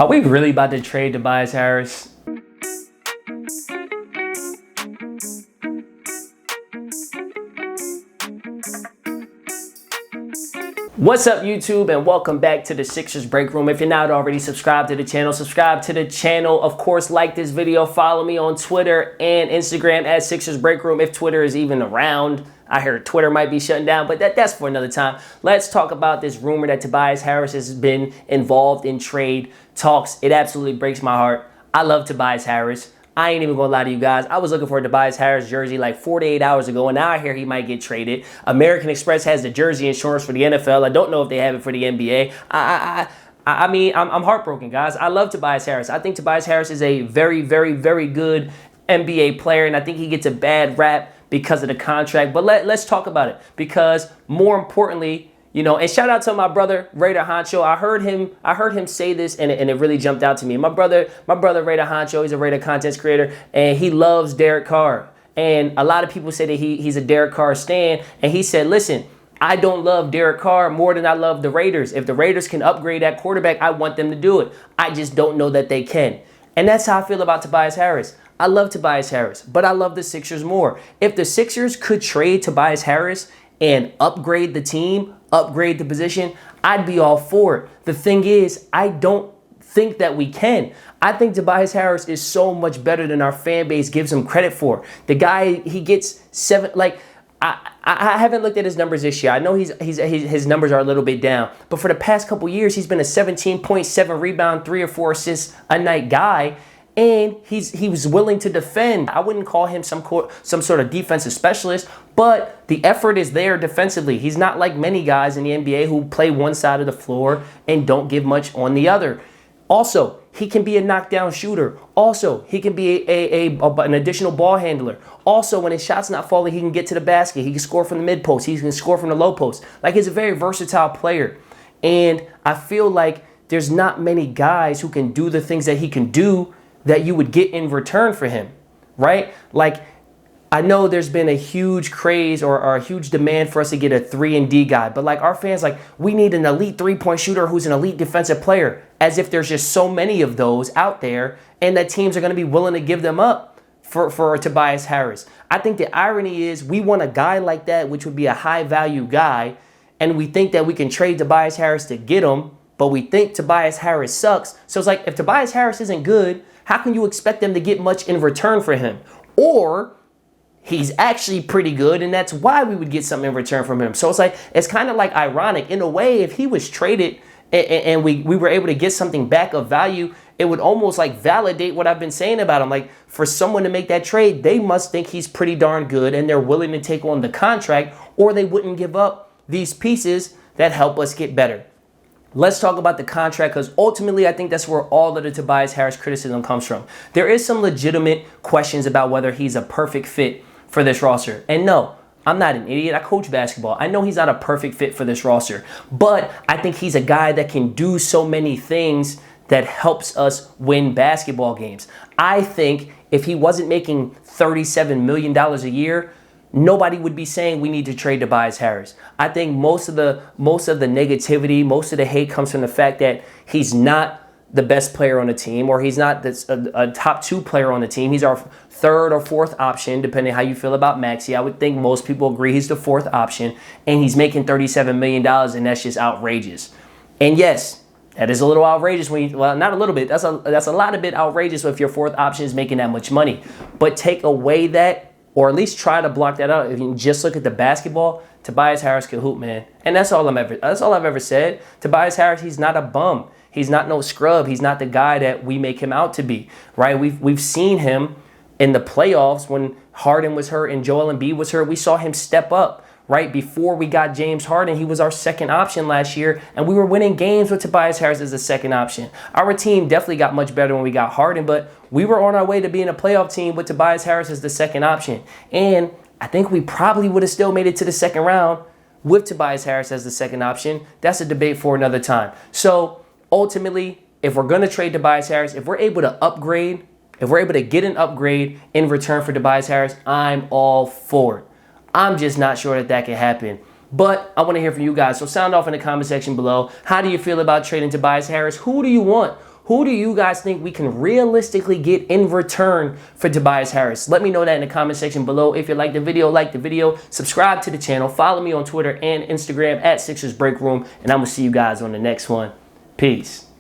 Are we really about to trade Tobias Harris? What's up, YouTube, and welcome back to the Sixers Break Room. If you're not already subscribed to the channel, subscribe to the channel. Of course, like this video, follow me on Twitter and Instagram at Sixers Break Room, if Twitter is even around. I heard Twitter might be shutting down, but that's for another time. Let's talk about this rumor that Tobias Harris has been involved in trade talks. It absolutely breaks my heart. I love Tobias Harris. I ain't even gonna lie to you guys. I was looking for a Tobias Harris jersey like 48 hours ago, and now I hear he might get traded. American Express has the jersey insurance for the NFL. I don't know if they have it for the NBA. I mean, I'm heartbroken, guys. I love Tobias Harris. I think Tobias Harris is a very, very, very good NBA player, and I think he gets a bad rap because of the contract. But let's talk about it, because more importantly, you know, and shout out to my brother Raider Honcho. I heard him say this, and it really jumped out to me. My brother Raider Honcho, he's a Raider content creator, and he loves Derek Carr. And a lot of people say that he's a Derek Carr stan, and he said, listen, I don't love Derek Carr more than I love the Raiders. If the Raiders can upgrade that quarterback, I want them to do it. I just don't know that they can. And that's how I feel about Tobias Harris. I love Tobias Harris, but I love the Sixers more. If the Sixers could trade Tobias Harris and upgrade the team, upgrade the position, I'd be all for it. The thing is, I don't think that we can. I think Tobias Harris is so much better than our fan base gives him credit for. The guy, he gets seven, like, I haven't looked at his numbers this year. I know his numbers are a little bit down, but for the past couple years, he's been a 17.7 rebound, 3 or 4 assists a night guy. And he was willing to defend. I wouldn't call him some sort of defensive specialist, but the effort is there defensively. He's not like many guys in the NBA who play one side of the floor and don't give much on the other. Also, he can be a knockdown shooter. Also, he can be an additional ball handler. Also, when his shot's not falling, he can get to the basket. He can score from the mid post. He can score from the low post. Like, he's a very versatile player. And I feel like there's not many guys who can do the things that he can do that you would get in return for him, right? Like, I know there's been a huge craze or a huge demand for us to get a 3-and-D guy, but like, our fans, like, we need an elite three-point shooter who's an elite defensive player, as if there's just so many of those out there and that teams are going to be willing to give them up for Tobias Harris. I think the irony is we want a guy like that, which would be a high-value guy, and we think that we can trade Tobias Harris to get him, but we think Tobias Harris sucks. So it's like, if Tobias Harris isn't good, how can you expect them to get much in return for him? Or he's actually pretty good, and that's why we would get something in return from him. So it's like, it's kind of like ironic. In a way, if he was traded and we were able to get something back of value, it would almost like validate what I've been saying about him. Like, for someone to make that trade, they must think he's pretty darn good and they're willing to take on the contract, or they wouldn't give up these pieces that help us get better. Let's talk about the contract, because ultimately I think that's where all of the Tobias Harris criticism comes from. There is some legitimate questions about whether he's a perfect fit for this roster. And no, I'm not an idiot. I coach basketball. I know he's not a perfect fit for this roster, but I think he's a guy that can do so many things that helps us win basketball games. I think if he wasn't making $37 million a year, nobody would be saying we need to trade Tobias Harris. I think most of the negativity, most of the hate comes from the fact that he's not the best player on the team, or he's not a top 2 player on the team. He's our 3rd or 4th option, depending how you feel about Maxey. I would think most people agree he's the 4th option, and he's making $37 million, and that's just outrageous. And yes, that is a little outrageous well, not a little bit. That's a lot of bit outrageous if your 4th option is making that much money. But take away that, or at least try to block that out. If you just look at the basketball, Tobias Harris can hoop, man. And that's all I've ever said. Tobias Harris, he's not a bum. He's not no scrub. He's not the guy that we make him out to be, right? We've seen him in the playoffs when Harden was hurt and Joel Embiid was hurt. We saw him step up, right? Before we got James Harden, he was our 2nd option last year, and we were winning games with Tobias Harris as the 2nd option. Our team definitely got much better when we got Harden, but we were on our way to being a playoff team with Tobias Harris as the 2nd option. And I think we probably would have still made it to the 2nd round with Tobias Harris as the 2nd option. That's a debate for another time. So ultimately, if we're going to trade Tobias Harris, if we're able to upgrade, if we're able to get an upgrade in return for Tobias Harris, I'm all for it. I'm just not sure that can happen. But I want to hear from you guys. So sound off in the comment section below. How do you feel about trading Tobias Harris? Who do you want? Who do you guys think we can realistically get in return for Tobias Harris? Let me know that in the comment section below. If you like the video, subscribe to the channel, follow me on Twitter and Instagram at Sixers Breakroom, and I'm going to see you guys on the next one. Peace.